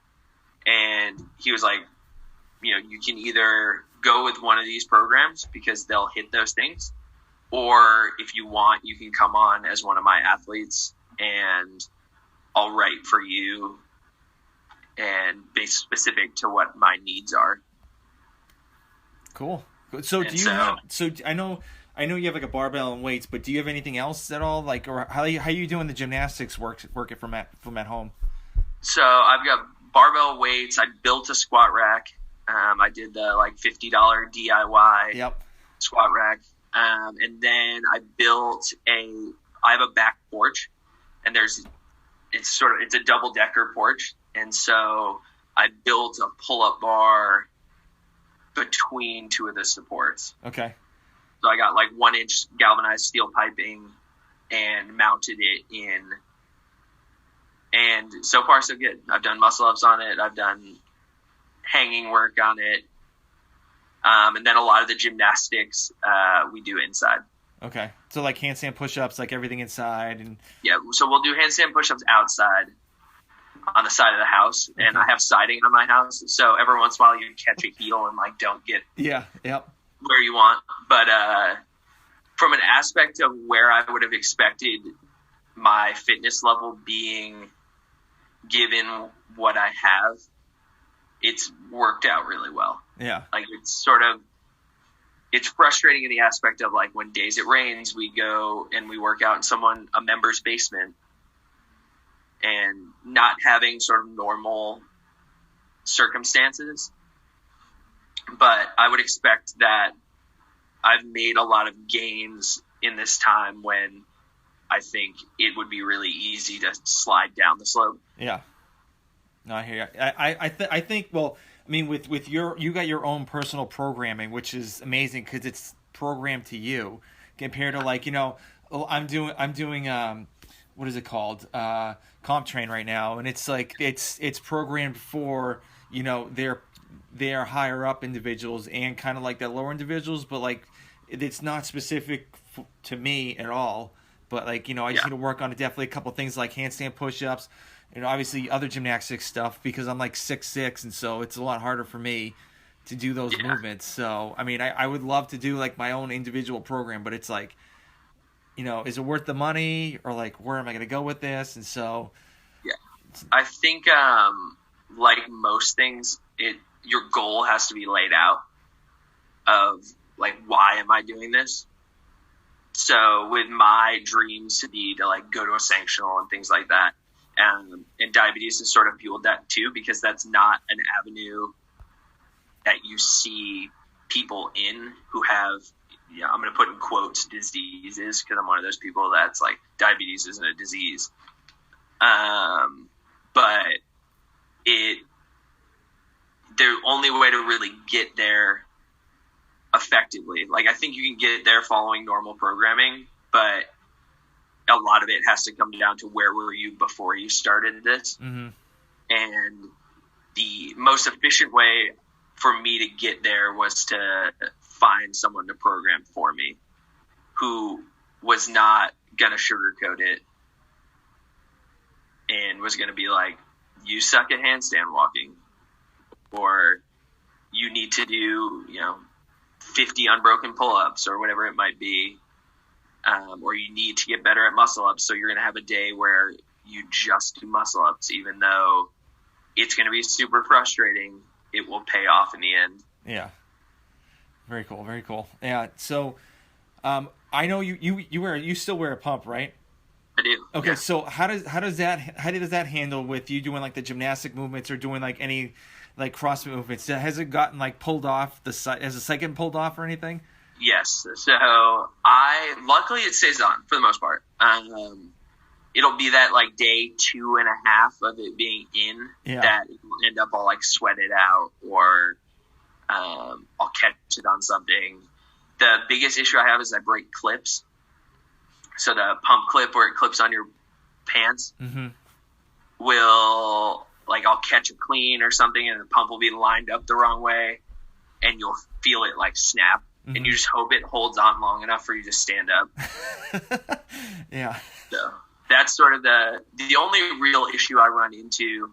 And he was like, you can either go with one of these programs because they'll hit those things, or if you want, you can come on as one of my athletes and I'll write for you and be specific to what my needs are. Cool. So I know I know you have like a barbell and weights, but do you have anything else at all? Like, or how you doing the gymnastics work it from at home? So I've got barbell weights. I built a squat rack. I did the like $50 DIY Yep. squat rack. And then I have a back porch, and it's a double decker porch. And so I built a pull-up bar between two of the supports. Okay. So I got like 1-inch galvanized steel piping and mounted it in. And so far so good. I've done muscle ups on it. I've done hanging work on it. And then a lot of the gymnastics we do inside. Okay. So like handstand push-ups, like everything inside. And Yeah. So we'll do handstand push-ups outside on the side of the house. Okay. And I have siding on my house. So every once in a while you catch a heel and like don't get where you want. But from an aspect of where I would have expected my fitness level being given what I have, it's worked out really well. Yeah. Like it's frustrating in the aspect of like when days it rains, we go and we work out in a member's basement, and not having sort of normal circumstances. But I would expect that I've made a lot of gains in this time when I think it would be really easy to slide down the slope. Yeah. No, I hear you. I think, well, I mean, with you got your own personal programming, which is amazing because it's programmed to you compared to like, I'm doing what is it called? Comp Train right now. And it's like, it's programmed for, they're higher up individuals and kind of like the lower individuals, but like, it's not specific to me at all. But like, I just need to work on definitely a couple things like handstand push-ups, obviously other gymnastics stuff because I'm like 6'6", and so it's a lot harder for me to do those movements. So, I mean, I would love to do like my own individual program, but it's like, is it worth the money or like, where am I going to go with this? And so. Yeah. I think, like most things, your goal has to be laid out of like, why am I doing this? So with my dreams to be to like go to a sanctional and things like that, and diabetes has sort of fueled that too, because that's not an avenue that you see people in who have, I'm going to put in quotes, diseases, because I'm one of those people that's like, diabetes isn't a disease. But the only way to really get there effectively, like I think you can get there following normal programming, but a lot of it has to come down to where were you before you started this. Mm-hmm. And the most efficient way for me to get there was to find someone to program for me who was not gonna sugarcoat it and was gonna be like, you suck at handstand walking, or you need to do 50 unbroken pull-ups or whatever it might be, or you need to get better at muscle-ups, so you're going to have a day where you just do muscle-ups, even though it's going to be super frustrating. It will pay off in the end. Yeah. Very cool. Very cool. Yeah. So, I know you still wear a pump, right? I do. Okay. Yeah. So how does that handle with you doing like the gymnastic movements or doing like any like CrossFit movements? Has it gotten like pulled off has the site getting pulled off or anything? Yes. So luckily it stays on for the most part. It'll be that like day 2.5 of it being in that will end up all like sweated out, or I'll catch it on something. The biggest issue I have is I break clips. So the pump clip where it clips on your pants will, like, I'll catch a clean or something and the pump will be lined up the wrong way and you'll feel it like snap, and you just hope it holds on long enough for you to stand up. Yeah. So that's sort of the only real issue I run into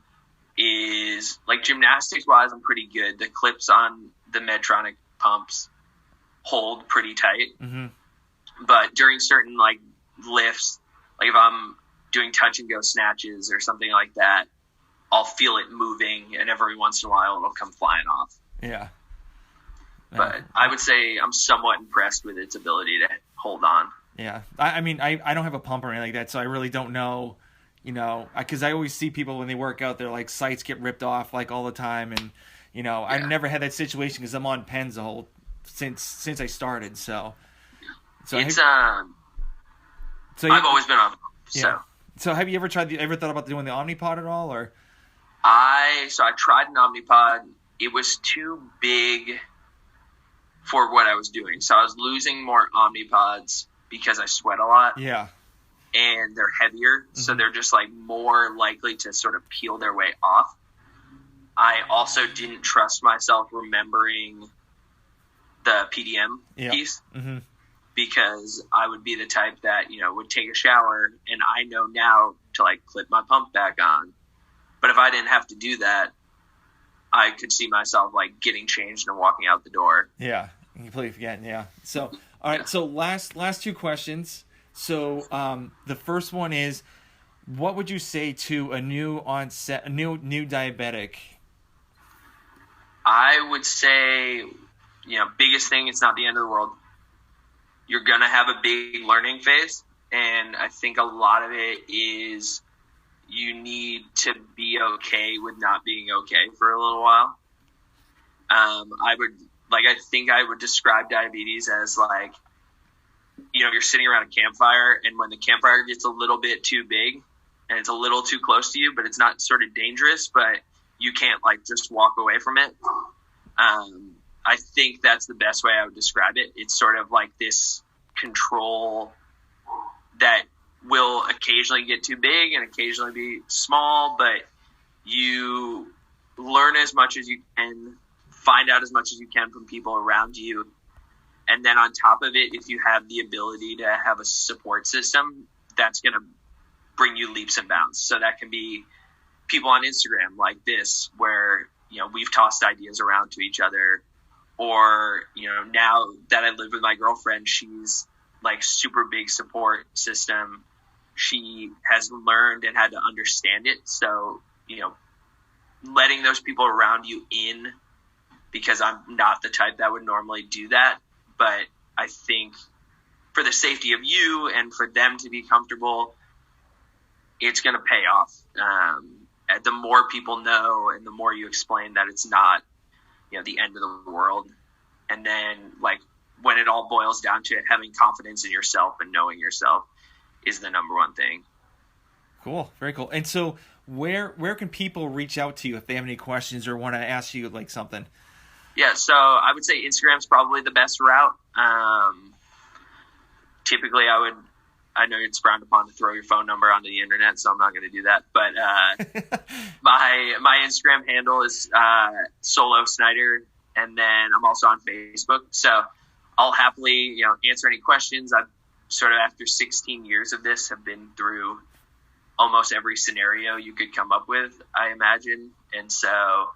is, like, gymnastics wise, I'm pretty good. The clips on the Medtronic pumps hold pretty tight. But during certain like lifts, like if I'm doing touch and go snatches or something like that, I'll feel it moving, and every once in a while it'll come flying off. Yeah. But I would say I'm somewhat impressed with its ability to hold on. Yeah. I mean, I don't have a pump or anything like that, so I really don't know, because I always see people when they work out, their like sights get ripped off like all the time, and I've never had that situation because I'm on pens since I started. So it's I've always been on. Yeah. So have you ever thought about doing the Omnipod at all, or? I tried an Omnipod. It was too big for what I was doing. So I was losing more Omnipods because I sweat a lot. Yeah. And they're heavier, so they're just like more likely to sort of peel their way off. I also didn't trust myself remembering the PDM piece because I would be the type that, would take a shower, and I know now to like clip my pump back on. But if I didn't have to do that, I could see myself like getting changed and walking out the door. Yeah, completely forgetting. Yeah. So, all right. Yeah. So last two questions. So, the first one is, what would you say to a new diabetic? I would say, biggest thing, it's not the end of the world. You're going to have a big learning phase. And I think a lot of it is you need to be okay with not being okay for a little while. I think I would describe diabetes as like, you're sitting around a campfire, and when the campfire gets a little bit too big and it's a little too close to you, but it's not sort of dangerous, but you can't like just walk away from it. I think that's the best way I would describe it. It's sort of like this control that will occasionally get too big and occasionally be small, but you learn as much as you can, find out as much as you can from people around you. And then on top of it, if you have the ability to have a support system, that's going to bring you leaps and bounds. So that can be people on Instagram like this, where, we've tossed ideas around to each other. Or, now that I live with my girlfriend, she's like super big support system. She has learned and had to understand it. So, letting those people around you in, because I'm not the type that would normally do that. But I think for the safety of you and for them to be comfortable, it's going to pay off. The more people know and the more you explain that it's not, the end of the world. And then like when it all boils down to it, having confidence in yourself and knowing yourself is the number one thing. Cool. Very cool. And so where can people reach out to you if they have any questions or want to ask you like something? Yeah, so I would say Instagram's probably the best route. Typically, I know it's frowned upon to throw your phone number onto the internet, so I'm not going to do that. But my Instagram handle is Solo Snyder, and then I'm also on Facebook. So I'll happily, answer any questions. I've sort of, after 16 years of this, have been through almost every scenario you could come up with, I imagine. And so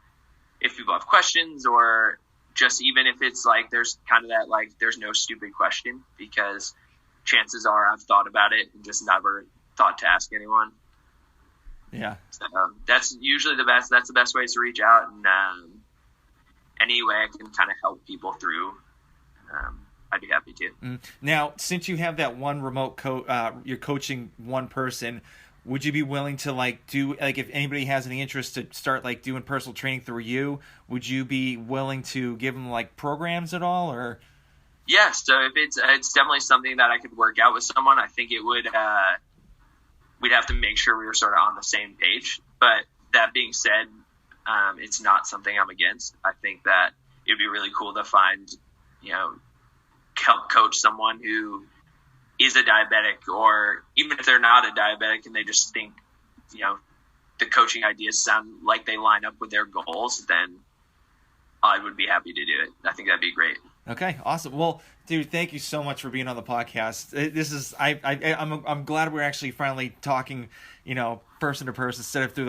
if people have questions, or just even if it's like there's kind of that like there's no stupid question, because chances are I've thought about it and just never thought to ask anyone. Yeah. So that's usually the best. That's the best ways to reach out, and any way I can kind of help people through, I'd be happy to. Now, since you have that one remote you're coaching one person, would you be willing to do if anybody has any interest to start doing personal training through you? Would you be willing to give them programs at all, or? Yeah, so if it's definitely something that I could work out with someone. I think it would. We'd have to make sure we were sort of on the same page. But that being said, it's not something I'm against. I think that it'd be really cool to find, help coach someone who is a diabetic, or even if they're not a diabetic and they just think, the coaching ideas sound like they line up with their goals, then I would be happy to do it. I think that'd be great. Okay, awesome. Well, dude, thank you so much for being on the podcast. This is I'm glad we're actually finally talking, person to person instead of through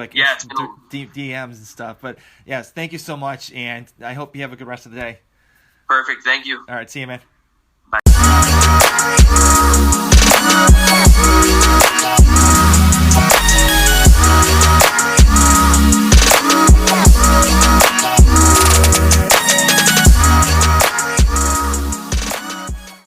DMs and stuff. But yes, thank you so much, and I hope you have a good rest of the day. Perfect. Thank you. All right, see you, man. Bye.